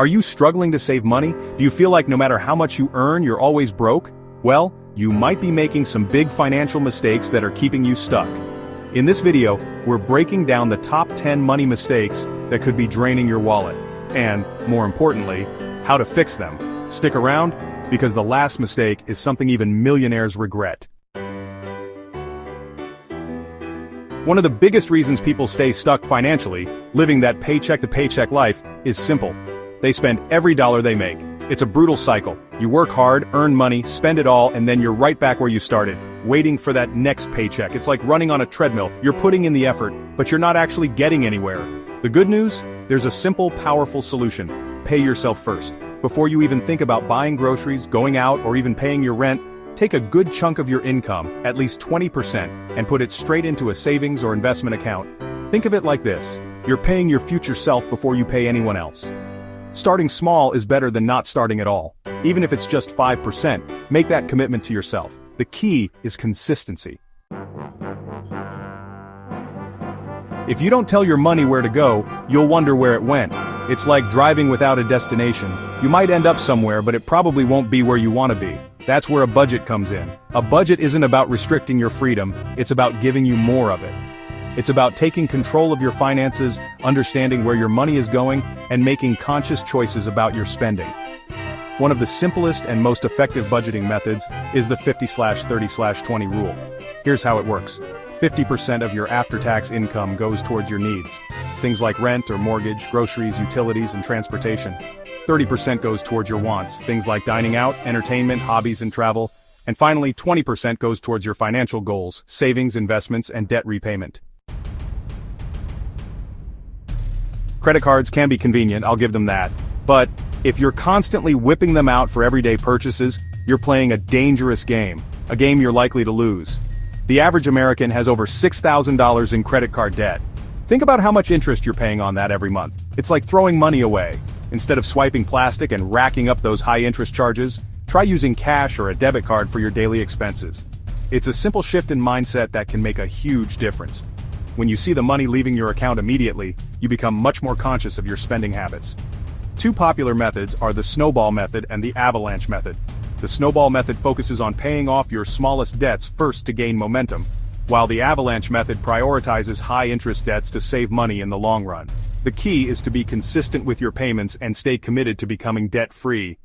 Are you struggling to save money? Do you feel like no matter how much you earn, you're always broke? Well, you might be making some big financial mistakes that are keeping you stuck. In this video, we're breaking down the top 10 money mistakes that could be draining your wallet, and, more importantly, how to fix them. Stick around, because the last mistake is something even millionaires regret. One of the biggest reasons people stay stuck financially, living that paycheck-to-paycheck life, is simple. They spend every dollar they make. It's a brutal cycle. You work hard, earn money, spend it all, and then you're right back where you started, waiting for that next paycheck. It's like running on a treadmill. You're putting in the effort, but you're not actually getting anywhere. The good news? There's a simple, powerful solution. Pay yourself first. Before you even think about buying groceries, going out, or even paying your rent, take a good chunk of your income, at least 20%, and put it straight into a savings or investment account. Think of it like this. You're paying your future self before you pay anyone else. Starting small is better than not starting at all. Even if it's just 5%, make that commitment to yourself. The key is consistency. If you don't tell your money where to go, you'll wonder where it went. It's like driving without a destination. You might end up somewhere, but it probably won't be where you want to be. That's where a budget comes in. A budget isn't about restricting your freedom, it's about giving you more of it. It's about taking control of your finances, understanding where your money is going, and making conscious choices about your spending. One of the simplest and most effective budgeting methods is the 50/30/20 rule. Here's how it works. 50% of your after-tax income goes towards your needs. Things like rent or mortgage, groceries, utilities, and transportation. 30% goes towards your wants, things like dining out, entertainment, hobbies, and travel. And finally, 20% goes towards your financial goals, savings, investments, and debt repayment. Credit cards can be convenient, I'll give them that. But if you're constantly whipping them out for everyday purchases, you're playing a dangerous game, a game you're likely to lose. The average American has over $6,000 in credit card debt. Think about how much interest you're paying on that every month. It's like throwing money away. Instead of swiping plastic and racking up those high-interest charges, try using cash or a debit card for your daily expenses. It's a simple shift in mindset that can make a huge difference. When you see the money leaving your account immediately, you become much more conscious of your spending habits. Two popular methods are the snowball method and the avalanche method. The snowball method focuses on paying off your smallest debts first to gain momentum, while the avalanche method prioritizes high-interest debts to save money in the long run. The key is to be consistent with your payments and stay committed to becoming debt-free.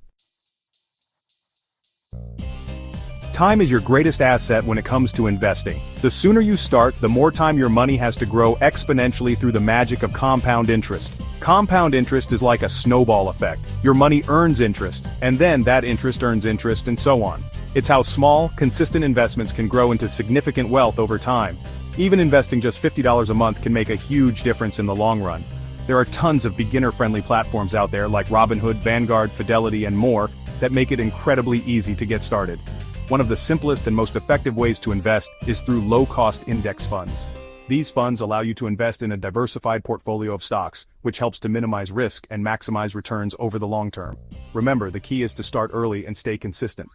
Time is your greatest asset when it comes to investing. The sooner you start, the more time your money has to grow exponentially through the magic of compound interest. Compound interest is like a snowball effect. Your money earns interest, and then that interest earns interest, and so on. It's how small, consistent investments can grow into significant wealth over time. Even investing just $50 a month can make a huge difference in the long run. There are tons of beginner-friendly platforms out there like Robinhood, Vanguard, Fidelity, and more that make it incredibly easy to get started. One of the simplest and most effective ways to invest is through low-cost index funds. These funds allow you to invest in a diversified portfolio of stocks, which helps to minimize risk and maximize returns over the long term. Remember, the key is to start early and stay consistent.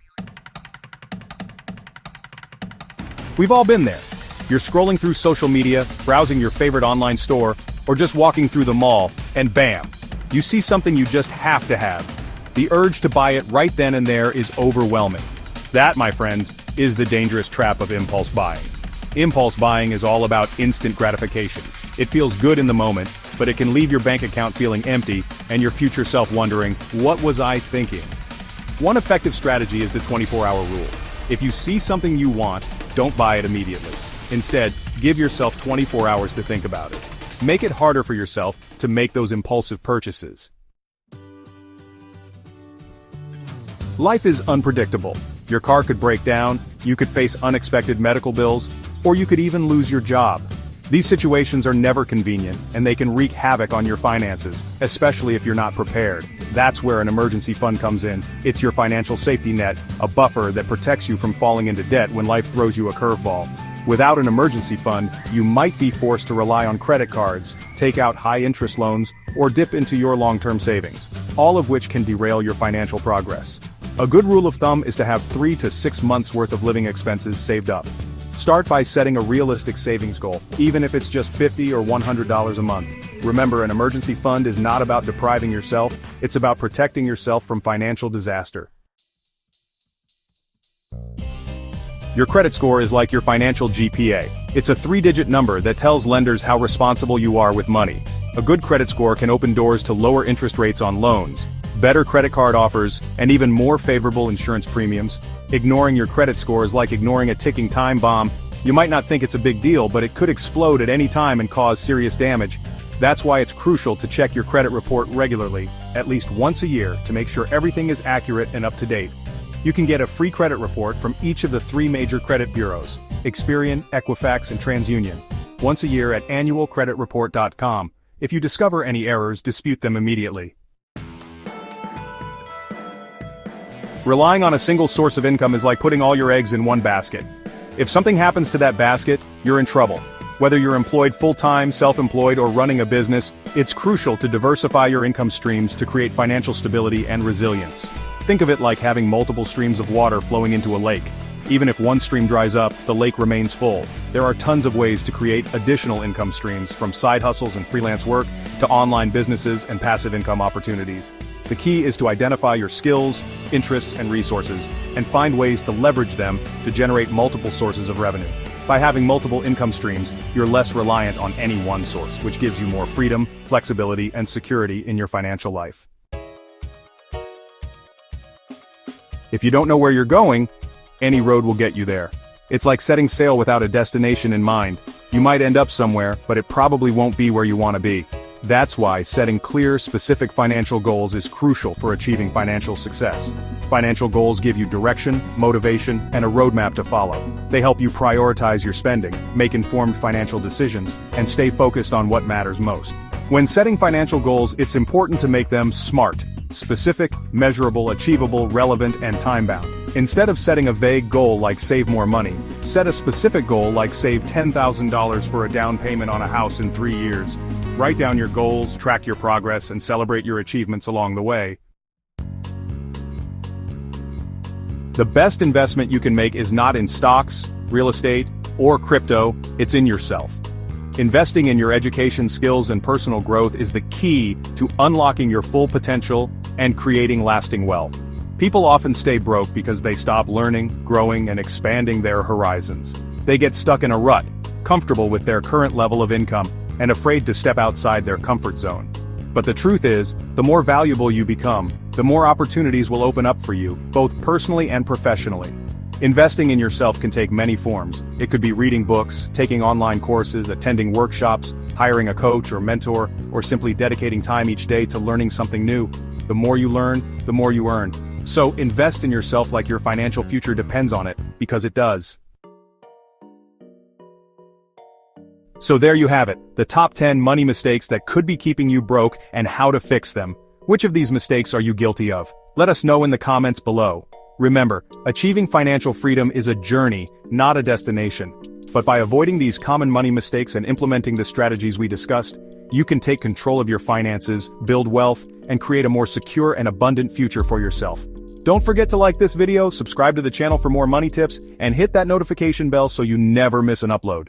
We've all been there. You're scrolling through social media, browsing your favorite online store, or just walking through the mall, and bam! You see something you just have to have. The urge to buy it right then and there is overwhelming. That, my friends, is the dangerous trap of impulse buying. Impulse buying is all about instant gratification. It feels good in the moment, but it can leave your bank account feeling empty and your future self wondering, what was I thinking? One effective strategy is the 24-hour rule. If you see something you want, don't buy it immediately. Instead, give yourself 24 hours to think about it. Make it harder for yourself to make those impulsive purchases. Life is unpredictable. Your car could break down, you could face unexpected medical bills, or you could even lose your job. These situations are never convenient, and they can wreak havoc on your finances, especially if you're not prepared. That's where an emergency fund comes in. It's your financial safety net, a buffer that protects you from falling into debt when life throws you a curveball. Without an emergency fund, you might be forced to rely on credit cards, take out high-interest loans, or dip into your long-term savings, all of which can derail your financial progress. A good rule of thumb is to have 3 to 6 months worth of living expenses saved up. Start by setting a realistic savings goal, even if it's just $50 or $100 a month. Remember, an emergency fund is not about depriving yourself, it's about protecting yourself from financial disaster. Your credit score is like your financial GPA. It's a 3-digit number that tells lenders how responsible you are with money. A good credit score can open doors to lower interest rates on loans, better credit card offers, and even more favorable insurance premiums. Ignoring your credit score is like ignoring a ticking time bomb. You might not think it's a big deal, but it could explode at any time and cause serious damage. That's why it's crucial to check your credit report regularly, at least once a year, to make sure everything is accurate and up to date. You can get a free credit report from each of the 3 major credit bureaus, Experian, Equifax, and TransUnion, once a year at annualcreditreport.com. If you discover any errors, dispute them immediately. Relying on a single source of income is like putting all your eggs in one basket. If something happens to that basket, you're in trouble. Whether you're employed full-time, self-employed, or running a business, it's crucial to diversify your income streams to create financial stability and resilience. Think of it like having multiple streams of water flowing into a lake. Even if one stream dries up, the lake remains full. There are tons of ways to create additional income streams, from side hustles and freelance work, to online businesses and passive income opportunities. The key is to identify your skills, interests, and resources, and find ways to leverage them to generate multiple sources of revenue. By having multiple income streams, you're less reliant on any one source, which gives you more freedom, flexibility, and security in your financial life. If you don't know where you're going, any road will get you there. It's like setting sail without a destination in mind. You might end up somewhere, but it probably won't be where you want to be. That's why setting clear, specific financial goals is crucial for achieving financial success. Financial goals give you direction, motivation, and a roadmap to follow. They help you prioritize your spending, make informed financial decisions, and stay focused on what matters most. When setting financial goals, it's important to make them SMART: specific, measurable, achievable, relevant, and time-bound. Instead of setting a vague goal like save more money, set a specific goal like save $10,000 for a down payment on a house in 3 years. Write down your goals, track your progress, and celebrate your achievements along the way. The best investment you can make is not in stocks, real estate, or crypto, it's in yourself. Investing in your education, skills, and personal growth is the key to unlocking your full potential and creating lasting wealth. People often stay broke because they stop learning, growing, and expanding their horizons. They get stuck in a rut, comfortable with their current level of income, and afraid to step outside their comfort zone. But the truth is, the more valuable you become, the more opportunities will open up for you, both personally and professionally. Investing in yourself can take many forms. It could be reading books, taking online courses, attending workshops, hiring a coach or mentor, or simply dedicating time each day to learning something new. The more you learn, the more you earn. So invest in yourself like your financial future depends on it, because it does. So there you have it, the top 10 money mistakes that could be keeping you broke and how to fix them. Which of these mistakes are you guilty of? Let us know in the comments below. Remember, achieving financial freedom is a journey, not a destination. But by avoiding these common money mistakes and implementing the strategies we discussed, you can take control of your finances, build wealth, and create a more secure and abundant future for yourself. Don't forget to like this video, subscribe to the channel for more money tips, and hit that notification bell so you never miss an upload.